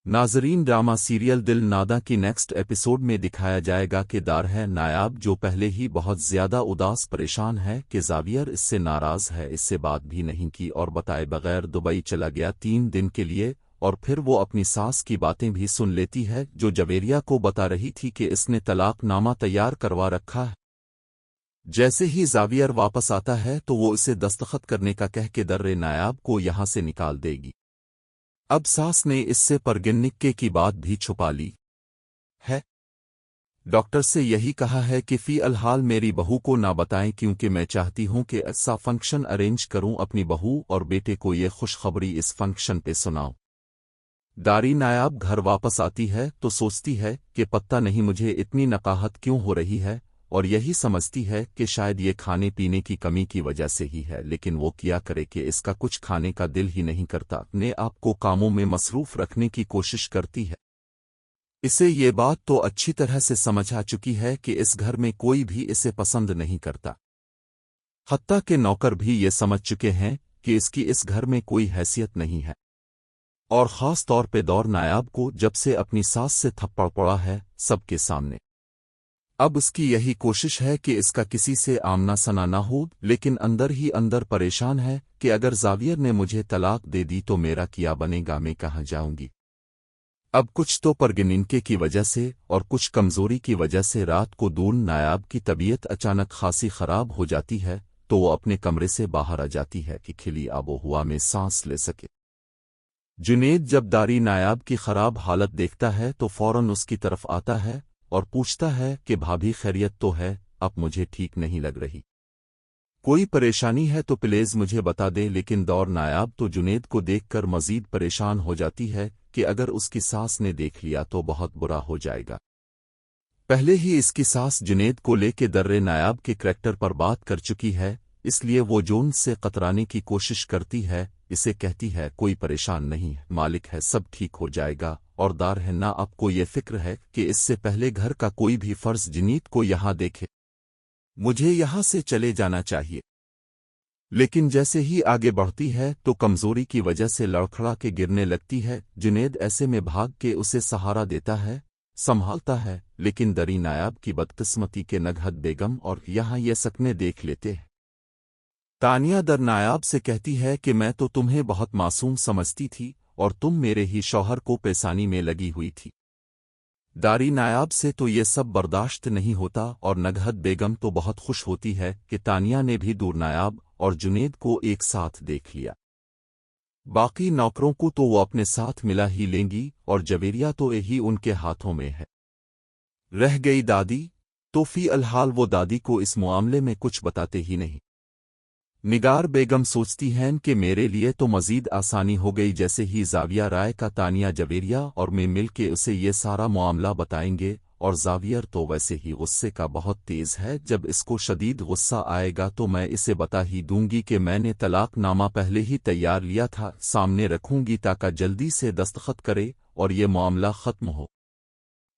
नाजरीन, drama serial दिल नादा की नेक्स्ट एपिसोड में दिखाया जाएगा कि दार है नायाब जो पहले ही बहुत ज्यादा उदास परेशान है कि जावियर इससे नाराज है, इससे बात भी नहीं की और बताए बगैर दुबई चला गया 3 दिन के लिए। और फिर वो अपनी सास की बातें भी सुन लेती है जो जवेरिया को बता रही थी कि इसने तलाकनामा तैयार करवा रखा है। जैसे ही जावियर वापस आता है तो वो इसे दस्तखत करने का कह के दर्रे नायाब को यहां से निकाल देगी। अब सास ने इससे परगिन्निक्के की बात भी छुपा ली है। डॉक्टर से यही कहा है कि फी अलहाल मेरी बहू को ना बताएं क्योंकि मैं चाहती हूं कि ऐसा फंक्शन अरेंज करूं अपनी बहू और बेटे को ये खुशखबरी इस फंक्शन पे सुनाऊं। दारी नायाब घर वापस आती है तो सोचती है कि पता नहीं मुझे इतनी नकाहत क्यों हो रही है, और यही समझती है कि शायद ये खाने पीने की कमी की वजह से ही है, लेकिन वो क्या करे कि इसका कुछ खाने का दिल ही नहीं करता। अपने आप को कामों में मसरूफ रखने की कोशिश करती है। इसे ये बात तो अच्छी तरह से समझ आ चुकी है कि इस घर में कोई भी इसे पसंद नहीं करता। हत्ता के नौकर भी ये समझ चुके हैं कि इसकी इस घर में कोई हैसियत नहीं है, और ख़ास तौर पे दौर नायाब को जब से अपनी सास से थप्पड़ पड़ा है सबके सामने। अब उसकी यही कोशिश है कि इसका किसी से आमना सना ना हो, लेकिन अंदर ही अंदर परेशान है कि अगर जावियर ने मुझे तलाक दे दी तो मेरा क्या बनेगा, मैं कहाँ जाऊंगी। अब कुछ तो परगिनिनके की वजह से और कुछ कमजोरी की वजह से रात को दूर नायाब की तबीयत अचानक खासी खराब हो जाती है, तो वो अपने कमरे से बाहर आ जाती है कि खिली आबो हुआ में सांस ले सके। जुनेद जब दारी नायाब की खराब हालत देखता है तो फौरन उसकी तरफ आता है और पूछता है कि भाभी खैरियत तो है, अब मुझे ठीक नहीं लग रही, कोई परेशानी है तो प्लीज मुझे बता दे। लेकिन दौर नायाब तो जुनेद को देखकर मजीद परेशान हो जाती है कि अगर उसकी सास ने देख लिया तो बहुत बुरा हो जाएगा। पहले ही इसकी सास जुनेद को लेके दर्रे नायाब के करैक्टर पर बात कर चुकी है, इसलिए वो जोन से कतराने की कोशिश करती है। इसे कहती है कोई परेशान नहीं है, मालिक है, सब ठीक हो जाएगा, और दार है ना आपको ये फिक्र है कि इससे पहले घर का कोई भी फर्ज जुनीद को यहाँ देखे, मुझे यहाँ से चले जाना चाहिए। लेकिन जैसे ही आगे बढ़ती है तो कमजोरी की वजह से लड़खड़ा के गिरने लगती है। जुनेद ऐसे में भाग के उसे सहारा देता है, संभालता है, लेकिन दरी नायाब की बदकिस्मती के नगहत बेगम और यहाँ ये सपने देख लेते हैं। तानिया दर नायाब से कहती है कि मैं तो तुम्हें बहुत मासूम समझती थी और तुम मेरे ही शौहर को पेशानी में लगी हुई थी। दारी नायाब से तो ये सब बर्दाश्त नहीं होता और नगहत बेगम तो बहुत खुश होती है कि तानिया ने भी दूर नायाब और जुनेद को एक साथ देख लिया। बाकी नौकरों को तो वो अपने साथ मिला ही लेंगी और जवेरिया तो यही उनके हाथों में है। रह गई दादी, तो फी अलहाल वो दादी को इस मामले में कुछ बताते ही नहीं। निगार बेगम सोचती हैं कि मेरे लिए तो मजीद आसानी हो गई, जैसे ही जाविया राय का तानिया जवेरिया और मैं मिल के उसे ये सारा मामला बताएंगे। और जावियर तो वैसे ही गुस्से का बहुत तेज है, जब इसको शदीद गुस्सा आएगा तो मैं इसे बता ही दूंगी कि मैंने तलाकनामा पहले ही तैयार लिया था, सामने रखूंगी ताकि जल्दी से दस्तखत करे और ये मामला खत्म हो।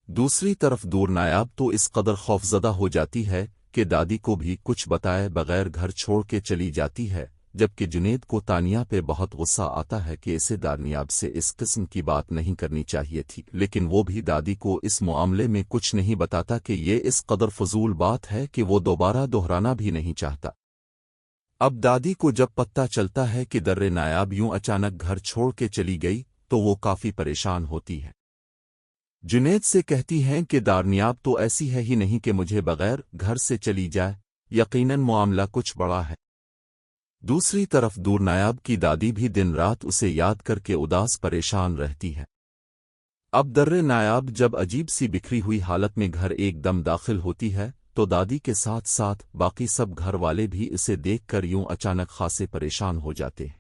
दूसरी तरफ दूर नायाब तो इस कदर खौफजदा हो जाती है कि दादी को भी कुछ बताए बगैर घर छोड़ के चली जाती है, जबकि जुनेद को तानिया पे बहुत गुस्सा आता है कि इसे दानियाब से इस किस्म की बात नहीं करनी चाहिए थी, लेकिन वो भी दादी को इस मामले में कुछ नहीं बताता कि ये इस कदर फजूल बात है कि वो दोबारा दोहराना भी नहीं चाहता। अब दादी को जब पता चलता है कि दर्रे नायाब यूं अचानक घर छोड़ के चली गई तो वो काफी परेशान होती है। जुनेद से कहती हैं कि दानियाब तो ऐसी है ही नहीं कि मुझे बगैर घर से चली जाए, यकीनन मामला कुछ बड़ा है। दूसरी तरफ दूर नायाब की दादी भी दिन रात उसे याद करके उदास परेशान रहती है। अब दर्रे नायाब जब अजीब सी बिखरी हुई हालत में घर एकदम दाखिल होती है तो दादी के साथ साथ बाकी सब घर वाले भी इसे देखकर यूं अचानक खासे परेशान हो जाते हैं।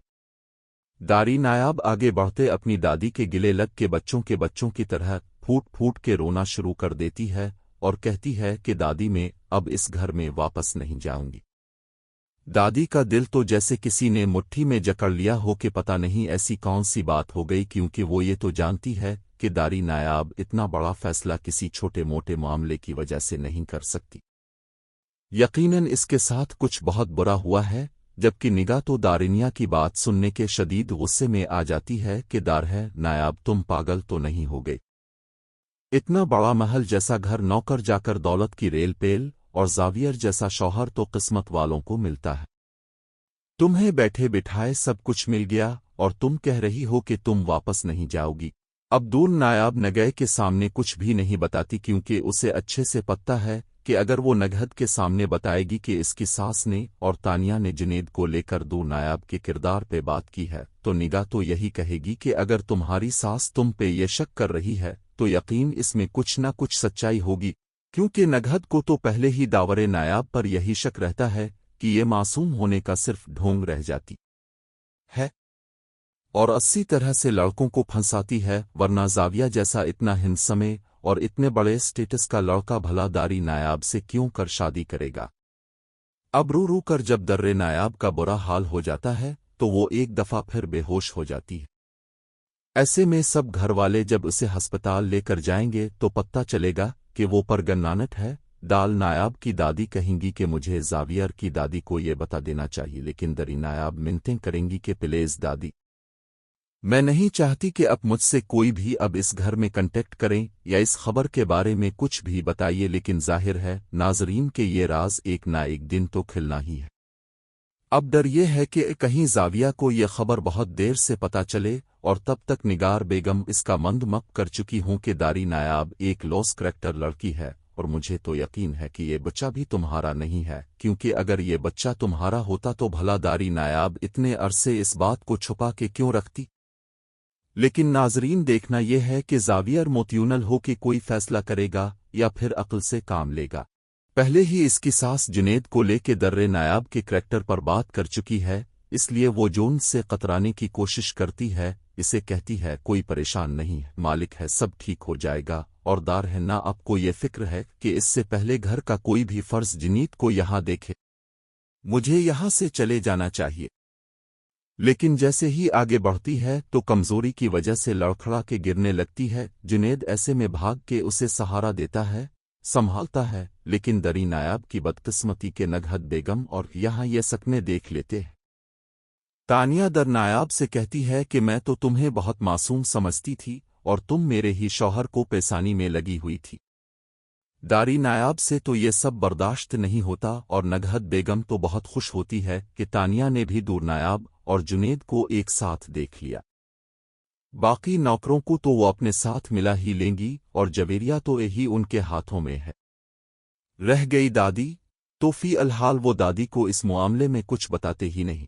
दारी नायाब आगे बढ़ते अपनी दादी के गिले लग के बच्चों की तरह फूट फूट के रोना शुरू कर देती है और कहती है कि दादी मैं अब इस घर में वापस नहीं जाऊंगी। दादी का दिल तो जैसे किसी ने मुट्ठी में जकड़ लिया हो कि पता नहीं ऐसी कौन सी बात हो गई, क्योंकि वो ये तो जानती है कि दारी नायाब इतना बड़ा फैसला किसी छोटे मोटे मामले की वजह से नहीं कर सकती। यकीनन इसके साथ कुछ बहुत बुरा हुआ है, जबकि निगाह तो दारिनिया की बात सुनने के शदीद गुस्से में आ जाती है कि दार है नायाब, तुम पागल तो नहीं हो गए? इतना बड़ा महल जैसा घर नौकर जाकर दौलत की रेल पेल, और जावियर जैसा शौहर तो किस्मत वालों को मिलता है। तुम्हें बैठे बिठाए सब कुछ मिल गया और तुम कह रही हो कि तुम वापस नहीं जाओगी। अब दूर नायाब नगह के सामने कुछ भी नहीं बताती, क्योंकि उसे अच्छे से पता है कि अगर वो नगहत के सामने बताएगी कि इसकी सास ने और तानिया ने जुनेद को लेकर दूर नायाब के किरदार पे बात की है, तो निगाह तो यही कहेगी कि अगर तुम्हारी सास तुम पे ये शक कर रही है तो यकीन इसमें कुछ ना कुछ सच्चाई होगी, क्योंकि नगहत को तो पहले ही दावरे नायाब पर यही शक रहता है कि ये मासूम होने का सिर्फ ढोंग रह जाती है और 80 तरह से लड़कों को फंसाती है, वरना जाविया जैसा इतना हिंसमे और इतने बड़े स्टेटस का लड़का भला दारी नायाब से क्यों कर शादी करेगा। अब रू रू कर जब दर्रे नायाब का बुरा हाल हो जाता है तो वो एक दफा फिर बेहोश हो जाती है। ऐसे में सब घर वाले जब उसे अस्पताल लेकर जाएंगे तो पता चलेगा कि वो परगन्नानट है। दाल नायाब की दादी कहेंगी कि मुझे जावियर की दादी को ये बता देना चाहिए, लेकिन दरी नायाब मिन्नतें करेंगी कि प्लीज दादी, मैं नहीं चाहती कि अब मुझसे कोई भी अब इस घर में कंटेक्ट करें या इस खबर के बारे में कुछ भी बताइए। लेकिन जाहिर है नाजरीन के ये राज एक ना एक दिन तो खिलना ही है। अब डर ये है कि कहीं जाविया को ये खबर बहुत देर से पता चले और तब तक निगार बेगम इसका मंदमक कर चुकी हूं कि दारी नायाब एक लॉस करैक्टर लड़की है, और मुझे तो यकीन है कि ये बच्चा भी तुम्हारा नहीं है, क्योंकि अगर ये बच्चा तुम्हारा होता तो भला दारी नायाब इतने अरसे इस बात को छुपा के क्यों रखती। लेकिन नाजरीन देखना यह है कि जावियर मोत्यूनल हो के कोई फैसला करेगा या फिर अक्ल से काम लेगा। पहले ही इसकी सास जुनेद को लेके दर्रे नायाब के करैक्टर पर बात कर चुकी है, इसलिए वो जोन से कतराने की कोशिश करती है। इसे कहती है कोई परेशान नहीं है, मालिक है, सब ठीक हो जाएगा। और दार है ना आपको ये फिक्र है कि इससे पहले घर का कोई भी फर्ज जुनीद को यहाँ देखे, मुझे यहाँ से चले जाना चाहिए। लेकिन जैसे ही आगे बढ़ती है तो कमजोरी की वजह से लड़खड़ा के गिरने लगती है। जुनेद ऐसे में भाग के उसे सहारा देता है, संभालता है, लेकिन दरी नायाब की बदकिस्मती के नगहत बेगम और यहाँ ये सपने देख लेते हैं। तानिया दर नायाब से कहती है कि मैं तो तुम्हें बहुत मासूम समझती थी और तुम मेरे ही शौहर को पेशानी में लगी हुई थी। दारी नायाब से तो ये सब बर्दाश्त नहीं होता और नगहत बेगम तो बहुत खुश होती है कि तानिया ने भी दूर नायाब और जुनेद को एक साथ देख लिया। बाकी नौकरों को तो वो अपने साथ मिला ही लेंगी और जवेरिया तो यही उनके हाथों में है। रह गई दादी, तो फी अलहाल वो दादी को इस मामले में कुछ बताते ही नहीं।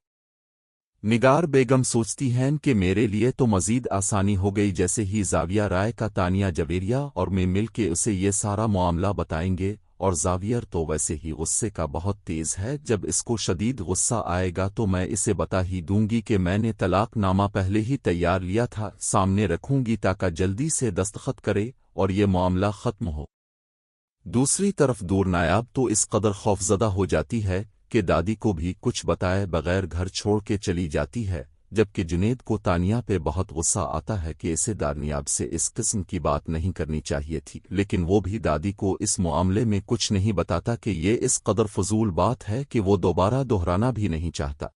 निगार बेगम सोचती हैं कि मेरे लिए तो मजीद आसानी हो गई, जैसे ही जाविया राय का तानिया जवेरिया और मैं मिल के उसे ये सारा मामला बताएंगे। और जावियर तो वैसे ही गुस्से का बहुत तेज है, जब इसको शदीद गुस्सा आएगा तो मैं इसे बता ही दूंगी कि मैंने तलाकनामा पहले ही तैयार लिया था, सामने रखूंगी ताकि जल्दी से दस्तखत करे और ये मामला खत्म हो। दूसरी तरफ दूर नायाब तो इस कदर खौफजदा हो जाती है कि दादी को भी कुछ बताए बगैर घर छोड़ के चली जाती है, जबकि जुनेद को तानिया पे बहुत गुस्सा आता है कि इसे दानियाब से इस किस्म की बात नहीं करनी चाहिए थी, लेकिन वो भी दादी को इस मामले में कुछ नहीं बताता कि ये इस कदर फजूल बात है कि वो दोबारा दोहराना भी नहीं चाहता।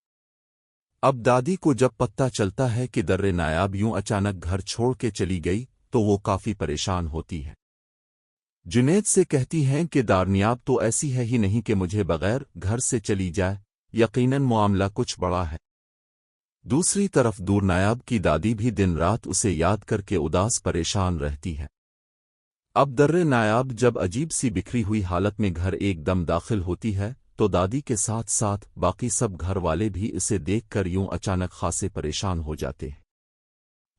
अब दादी को जब पता चलता है कि दर्रे नायाब यूं अचानक घर छोड़ के चली गई तो वो काफी परेशान होती है। जुनेद से कहती हैं कि दानियाब तो ऐसी है ही नहीं कि मुझे बगैर घर से चली जाए, यकीनन मामला कुछ बड़ा है। दूसरी तरफ दूर नायाब की दादी भी दिन रात उसे याद करके उदास परेशान रहती है। अब दर्रे नायाब जब अजीब सी बिखरी हुई हालत में घर एकदम दाखिल होती है तो दादी के साथ साथ बाकी सब घर वाले भी इसे देखकर यूं अचानक खासे परेशान हो जाते हैं।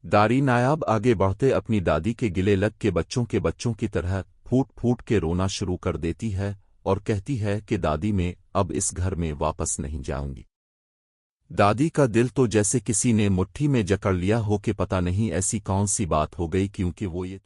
दारी नायाब आगे बढ़ते अपनी दादी के गिले लग के बच्चों की तरह फूट फूट के रोना शुरू कर देती है और कहती है कि दादी मैं अब इस घर में वापस नहीं जाऊंगी। दादी का दिल तो जैसे किसी ने मुट्ठी में जकड़ लिया हो कि पता नहीं ऐसी कौन सी बात हो गई, क्योंकि वो ये